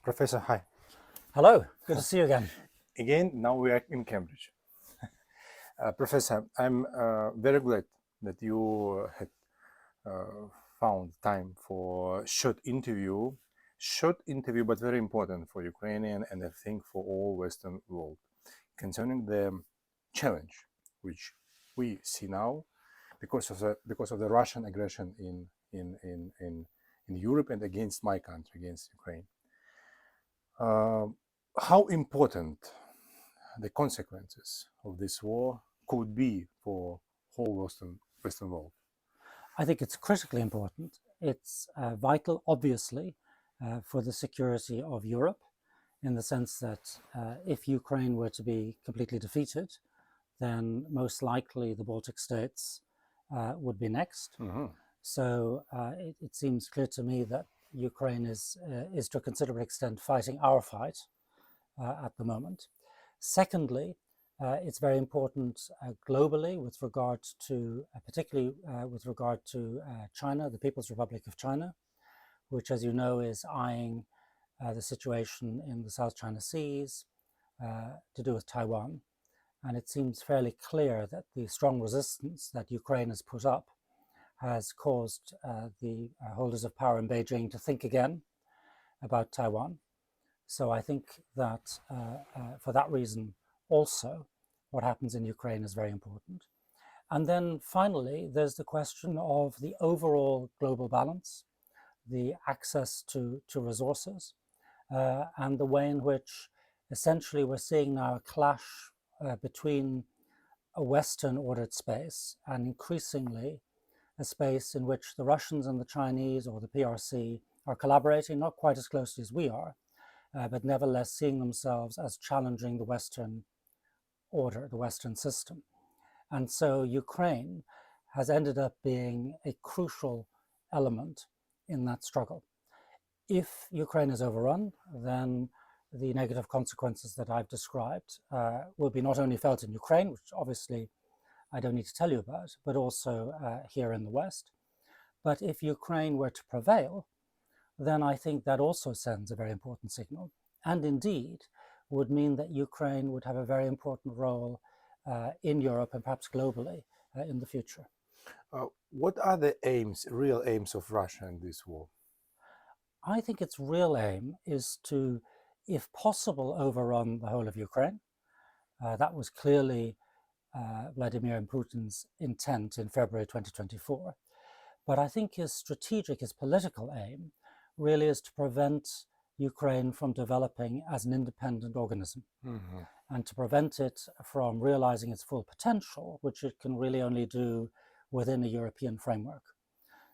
Professor, hi. Hello, good to see you again. Again, now we are in Cambridge. Professor, I'm very glad that you had found time for short interview, but very important for Ukrainian and I think for all Western world concerning the challenge which we see now because of the Russian aggression in Europe and against my country, against Ukraine. How important the consequences of this war could be for whole Western world? I think it's critically important. It's vital, obviously, for the security of Europe, in the sense that if Ukraine were to be completely defeated, then most likely the Baltic states would be next. Mm-hmm. So it seems clear to me that Ukraine is to a considerable extent fighting our fight at the moment. Secondly, it's very important globally with regard to, particularly with regard to China, the People's Republic of China, which, as you know, is eyeing the situation in the South China Seas to do with Taiwan. And it seems fairly clear that the strong resistance that Ukraine has put up has caused the holders of power in Beijing to think again about Taiwan. So I think that for that reason also, what happens in Ukraine is very important. And then finally, there's the question of the overall global balance, the access to resources, and the way in which essentially we're seeing now a clash between a Western ordered space and increasingly a space in which the Russians and the Chinese or the PRC are collaborating, not quite as closely as we are, but nevertheless seeing themselves as challenging the Western order, the Western system. And so Ukraine has ended up being a crucial element in that struggle. If Ukraine is overrun, then the negative consequences that I've described will be not only felt in Ukraine, which obviously I don't need to tell you about, but also here in the West. But if Ukraine were to prevail, then I think that also sends a very important signal, and indeed would mean that Ukraine would have a very important role in Europe and perhaps globally in the future. What are the real aims of Russia in this war? I think its real aim is to, if possible, overrun the whole of Ukraine. That was clearly Vladimir Putin's intent in February 2024. But I think his political aim really is to prevent Ukraine from developing as an independent organism, Mm-hmm. and to prevent it from realizing its full potential, which it can really only do within a European framework.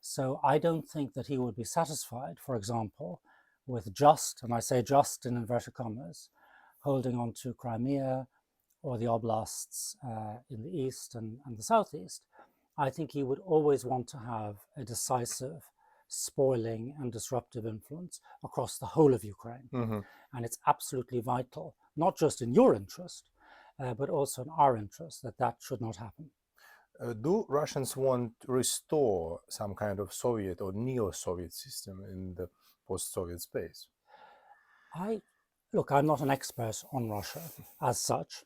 So I don't think that he would be satisfied, for example, with just, and I say just in inverted commas, holding on to Crimea or the oblasts in the east and the southeast. I think he would always want to have a decisive, spoiling and disruptive influence across the whole of Ukraine. Mm-hmm. And it's absolutely vital, not just in your interest, but also in our interest, that that should not happen. Do Russians want to restore some kind of Soviet or neo-Soviet system in the post-Soviet space? Look, I'm not an expert on Russia as such.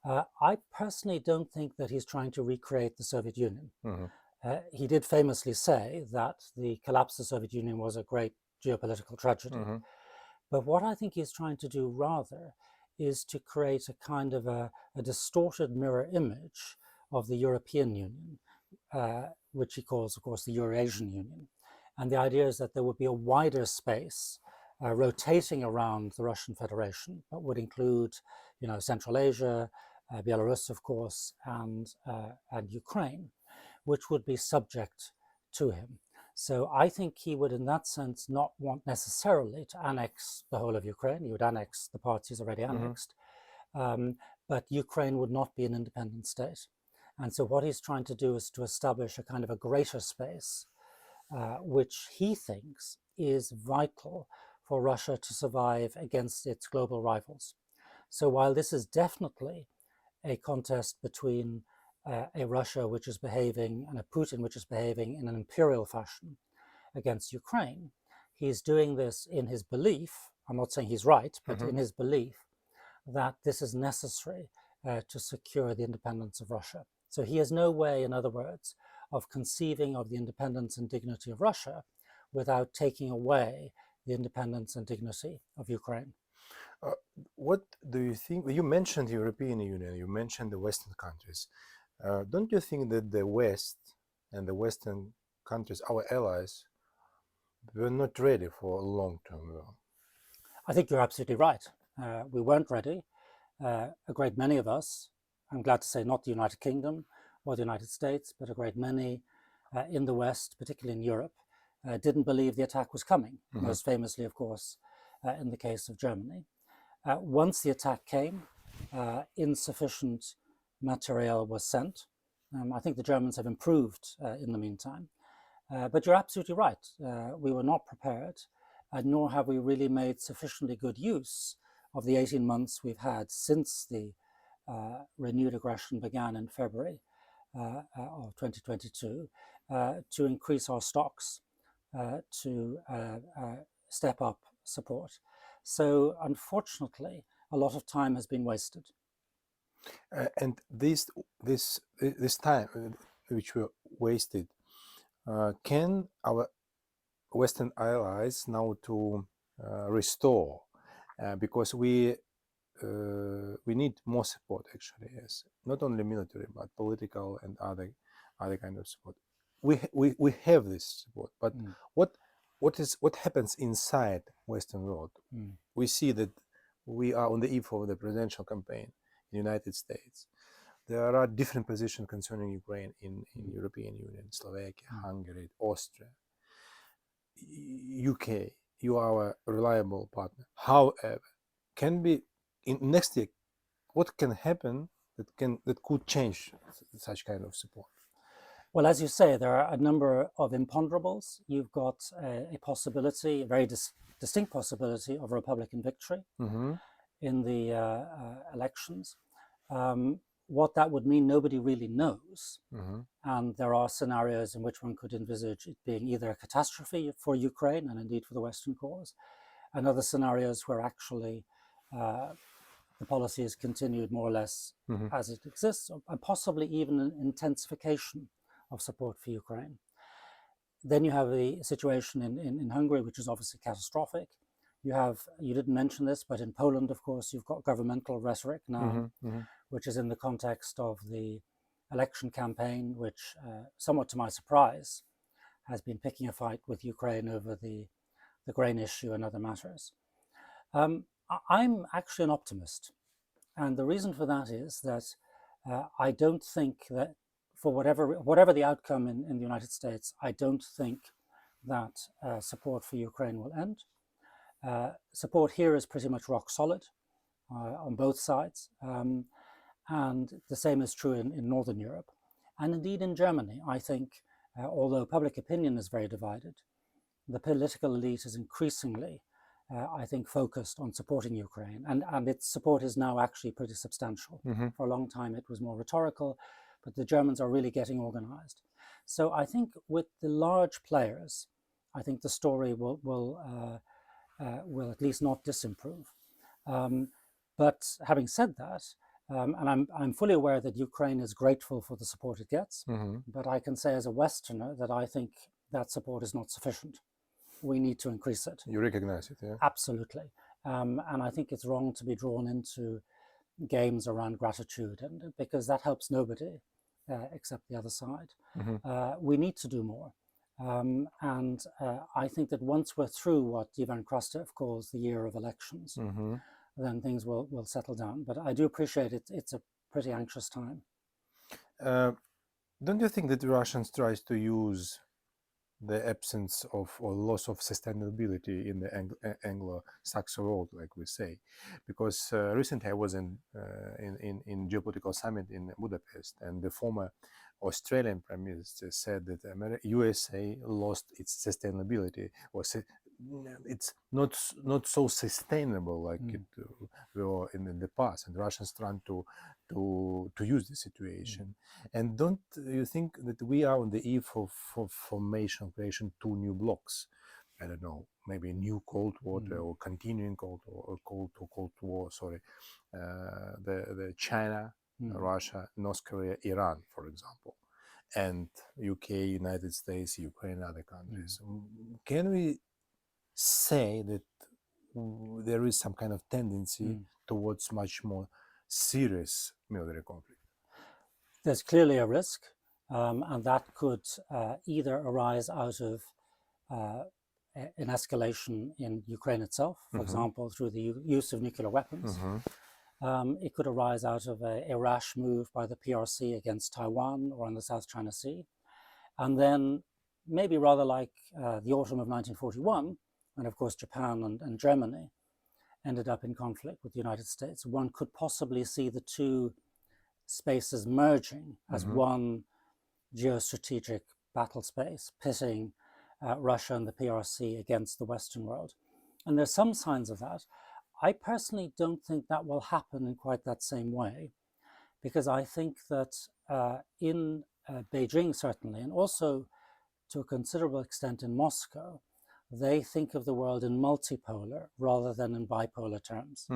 I personally don't think that he's trying to recreate the Soviet Union. Mm-hmm. He did famously say that the collapse of the Soviet Union was a great geopolitical tragedy. Mm-hmm. But what I think he's trying to do rather is to create a kind of a distorted mirror image of the European Union, which he calls, of course, the Eurasian Union. And the idea is that there would be a wider space rotating around the Russian Federation, but would include, Central Asia, Belarus, of course, and Ukraine, which would be subject to him. So I think he would, in that sense, not want necessarily to annex the whole of Ukraine. He would annex the parts he's already annexed, but Ukraine would not be an independent state. And so what he's trying to do is to establish a kind of a greater space, which he thinks is vital for Russia to survive against its global rivals. So while this is definitely a contest between a Russia which is behaving and a Putin which is behaving in an imperial fashion against Ukraine, he's doing this in his belief, I'm not saying he's right, but Mhm. in his belief that this is necessary to secure the independence of Russia. So he has no way, in other words, of conceiving of the independence and dignity of Russia without taking away the independence and dignity of Ukraine. Uh, what do you think? You mentioned European Union, you mentioned the Western countries. Don't you think that the West and the Western countries, our allies, were not ready for a long-term war? I think you're absolutely right. We weren't ready. A great many of us, I'm glad to say not the United Kingdom or the United States, but a great many in the West, particularly in Europe, didn't believe the attack was coming, most famously, of course, in the case of Germany. Once the attack came, insufficient material was sent. I think the Germans have improved in the meantime. But you're absolutely right. We were not prepared, nor have we really made sufficiently good use of the 18 months we've had since the renewed aggression began in February of 2022 to increase our stocks, to step up support. So, unfortunately, a lot of time has been wasted. And this time which we wasted, can our Western allies now to restore? Because we need more support actually, yes, not only military but political and other kind of support. We have this support, but what happens inside Western world? We see that we are on the eve of the presidential campaign in the United States. There are different positions concerning Ukraine in European Union, Slovakia, Hungary, Austria, UK. You are a reliable partner. However, can be in next year, what can happen that could change such kind of support? Well, as you say, there are a number of imponderables. You've got a possibility, a very distinct possibility of Republican victory in the elections. What that would mean, nobody really knows. And there are scenarios in which one could envisage it being either a catastrophe for Ukraine and indeed for the Western cause, and other scenarios where actually the policy is continued more or less as it exists, and possibly even an intensification of support for Ukraine. Then you have the situation in Hungary, which is obviously catastrophic. You didn't mention this, but in Poland, of course, you've got governmental rhetoric now, which is in the context of the election campaign, which, somewhat to my surprise, has been picking a fight with Ukraine over the grain issue and other matters. I'm actually an optimist. And the reason for that is that I don't think that for whatever the outcome in the United States, I don't think that support for Ukraine will end. Support here is pretty much rock solid on both sides. And the same is true in Northern Europe. And indeed in Germany, I think, although public opinion is very divided, the political elite is increasingly, I think, focused on supporting Ukraine. And its support is now actually pretty substantial. For a long time, it was more rhetorical, but the Germans are really getting organized. So I think with the large players, I think the story will at least not disimprove. But having said that, and I'm fully aware that Ukraine is grateful for the support it gets, but I can say as a Westerner that I think that support is not sufficient. We need to increase it. You recognize it, yeah? Absolutely. And I think it's wrong to be drawn into games around gratitude, and because that helps nobody except the other side. We need to do more. And I think that once we're through what Ivan Krastev calls the year of elections, then things will settle down. But I do appreciate it. It's a pretty anxious time. Don't you think that the Russians tries to use the absence of or loss of sustainability in the Anglo-Saxon world, like we say? Because recently I was in Geopolitical Summit in Budapest, and the former Australian Prime Minister said that USA lost its sustainability, or it's not so sustainable like it were in the past, and Russians trying to use the situation. And don't you think that we are on the eve of creation two new blocks, I don't know, maybe a new Cold War Mm. or continuing Cold War or Cold War, sorry, the China, Russia, North Korea, Iran, for example, and UK, United States, Ukraine, other countries. Can we say that there is some kind of tendency towards much more serious military conflict? There's clearly a risk, and that could either arise out of an escalation in Ukraine itself, for example, through the use of nuclear weapons. It could arise out of a rash move by the PRC against Taiwan or in the South China Sea. And then maybe rather like the autumn of 1941, when of course Japan and Germany ended up in conflict with the United States, one could possibly see the two spaces merging as one geostrategic battle space, pitting Russia and the PRC against the Western world. And there's some signs of that. I personally don't think that will happen in quite that same way, because I think that in Beijing, certainly, and also to a considerable extent in Moscow, they think of the world in multipolar rather than in bipolar terms.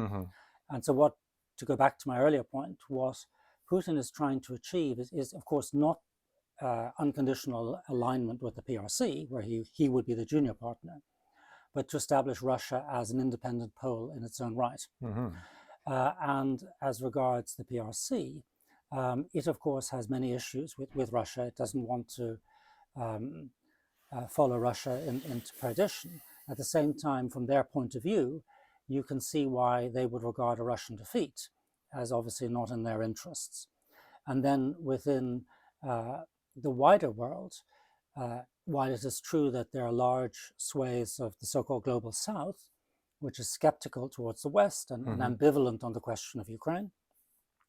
And so what, to go back to my earlier point, what Putin is trying to achieve is of course, not unconditional alignment with the PRC, where he would be the junior partner, but to establish Russia as an independent pole in its own right. And as regards the PRC, it of course has many issues with Russia. It doesn't want to follow Russia into perdition. At the same time, from their point of view, you can see why they would regard a Russian defeat as obviously not in their interests. And then within the wider world, while it is true that there are large swathes of the so-called global South, which is skeptical towards the West and ambivalent on the question of Ukraine,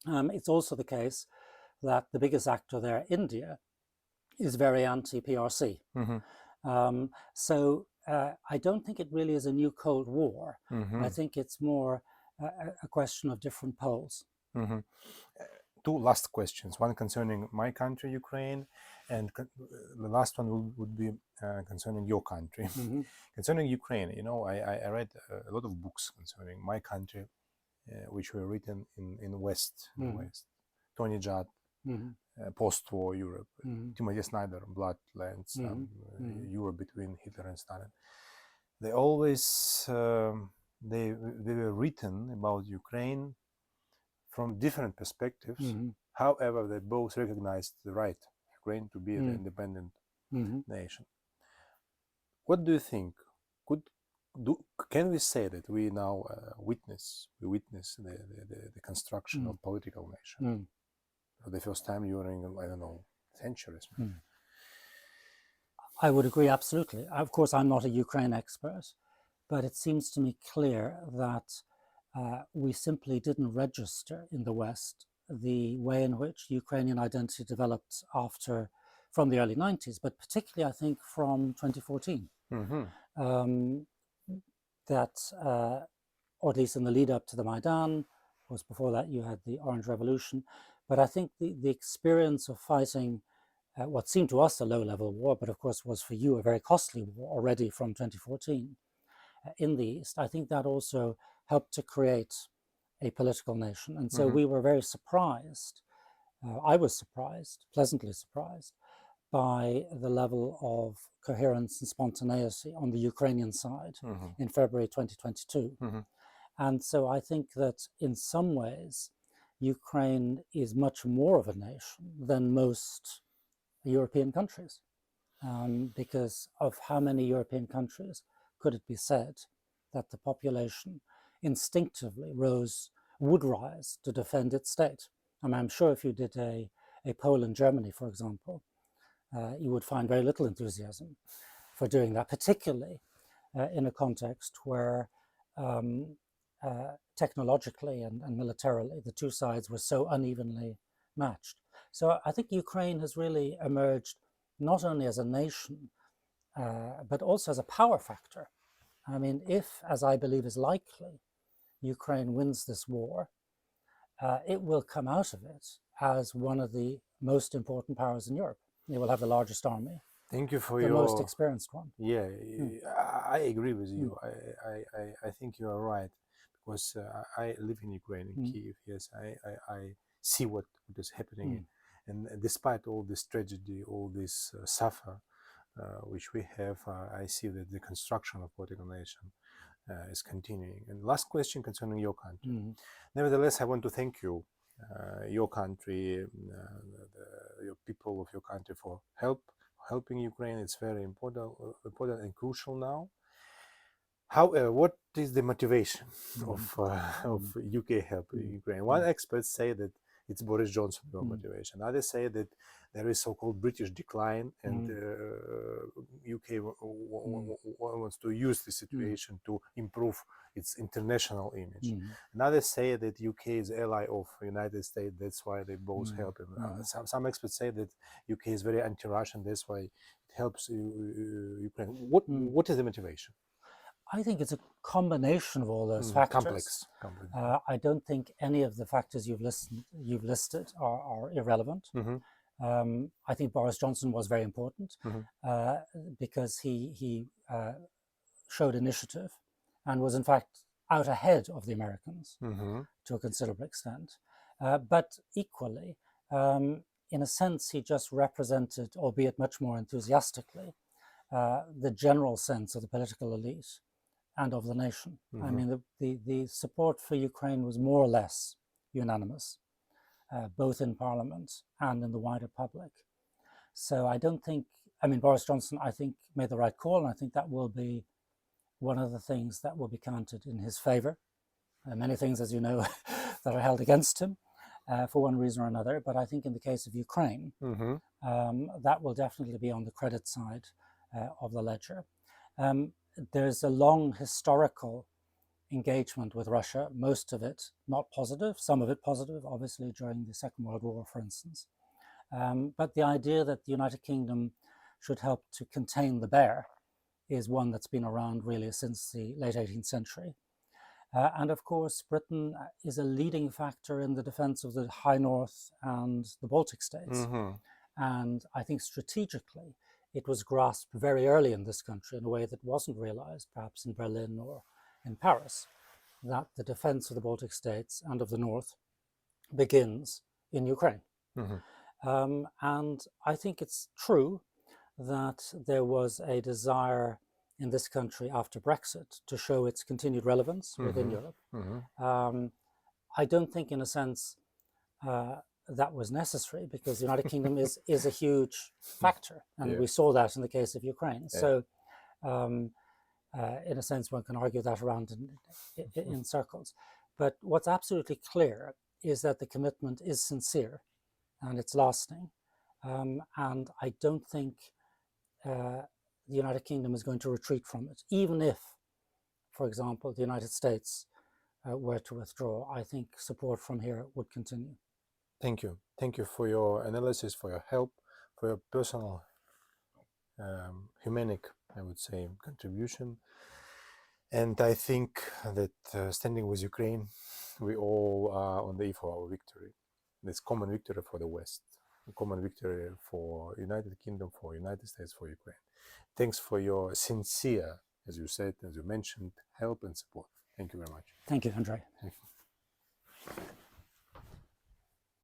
it's also the case that the biggest actor there, India, is very anti-PRC. So I don't think it really is a new Cold War. I think it's more a question of different poles. Two last questions, one concerning my country, Ukraine, and the last one would be concerning your country. Concerning Ukraine, you know, I read a lot of books concerning my country, which were written in West, Tony Judd, post-war Europe, Timothy Snyder, Bloodlands, Europe between Hitler and Stalin. They always they were written about Ukraine from different perspectives. However, they both recognized the right of Ukraine to be an independent nation. What do you think? Can we say that we now witness the construction of political nation for the first time during, I don't know, centuries? I would agree absolutely. Of course, I'm not a Ukraine expert, but it seems to me clear that we simply didn't register in the West the way in which Ukrainian identity developed from the early 90s, but particularly I think from 2014. Or at least in the lead up to the Maidan, of course before that you had the Orange Revolution, but I think the experience of fighting what seemed to us a low-level war, but of course was for you a very costly war already from 2014 in the East, I think that also helped to create a political nation. And so we were very surprised, I was surprised, pleasantly surprised, by the level of coherence and spontaneity on the Ukrainian side in February 2022. And so I think that in some ways, Ukraine is much more of a nation than most European countries, because of how many European countries could it be said that the population instinctively would rise to defend its state. I mean, I'm sure if you did a poll in Germany, for example, you would find very little enthusiasm for doing that, particularly in a context where technologically and militarily the two sides were so unevenly matched. So I think Ukraine has really emerged not only as a nation, but also as a power factor. I mean, if, as I believe is likely, Ukraine wins this war, it will come out of it as one of the most important powers in Europe. It will have the largest army. Thank you for the most your. experienced one. Yeah, I agree with Mm. you. I think you are right because I live in Ukraine, in Kiev. Yes, I see what is happening, and despite all this tragedy, all this suffer which we have, I see that the construction of political nation is continuing. And last question concerning your country. Nevertheless, I want to thank you, your country, your people of your country for helping Ukraine. It's very important and crucial now. However, what is the motivation of UK helping Ukraine? One expert say that it's Boris Johnson motivation. Others say that there is so-called British decline, and UK wants to use the situation to improve its international image. And others say that UK is ally of United States. That's why they both help him. Some experts say that UK is very anti-Russian. That's why it helps Ukraine. What is the motivation? I think it's a combination of all those factors. Complex. I don't think any of the factors you've listed are irrelevant. I think Boris Johnson was very important because he showed initiative and was in fact out ahead of the Americans to a considerable extent. But equally, in a sense, he just represented, albeit much more enthusiastically, the general sense of the political elite and of the nation. I mean, the support for Ukraine was more or less unanimous, both in Parliament and in the wider public. So I don't think, I mean, Boris Johnson, I think, made the right call, and I think that will be one of the things that will be counted in his favor. Many things, as you know, that are held against him for one reason or another. But I think in the case of Ukraine, that will definitely be on the credit side of the ledger. There's a long historical engagement with Russia, most of it not positive, some of it positive, obviously during the Second World War, for instance. But the idea that the United Kingdom should help to contain the bear is one that's been around really since the late 18th century. And of course, Britain is a leading factor in the defense of the High North and the Baltic states. And I think strategically, it was grasped very early in this country in a way that wasn't realized, perhaps in Berlin or in Paris, that the defense of the Baltic states and of the North begins in Ukraine. And I think it's true that there was a desire in this country after Brexit to show its continued relevance within Europe. I don't think, in a sense, that was necessary because the United Kingdom is a huge factor, and we saw that in the case of Ukraine. So, in a sense, one can argue that around in circles. But what's absolutely clear is that the commitment is sincere and it's lasting. And I don't think the United Kingdom is going to retreat from it, even if, for example, the United States were to withdraw. I think support from here would continue. Thank you. Thank you for your analysis, for your help, for your personal, humanic, I would say, contribution. And I think that standing with Ukraine, we all are on the eve of our victory. This common victory for the West, a common victory for United Kingdom, for United States, for Ukraine. Thanks for your sincere, as you said, as you mentioned, help and support. Thank you very much. Thank you, Andrei. Thank you.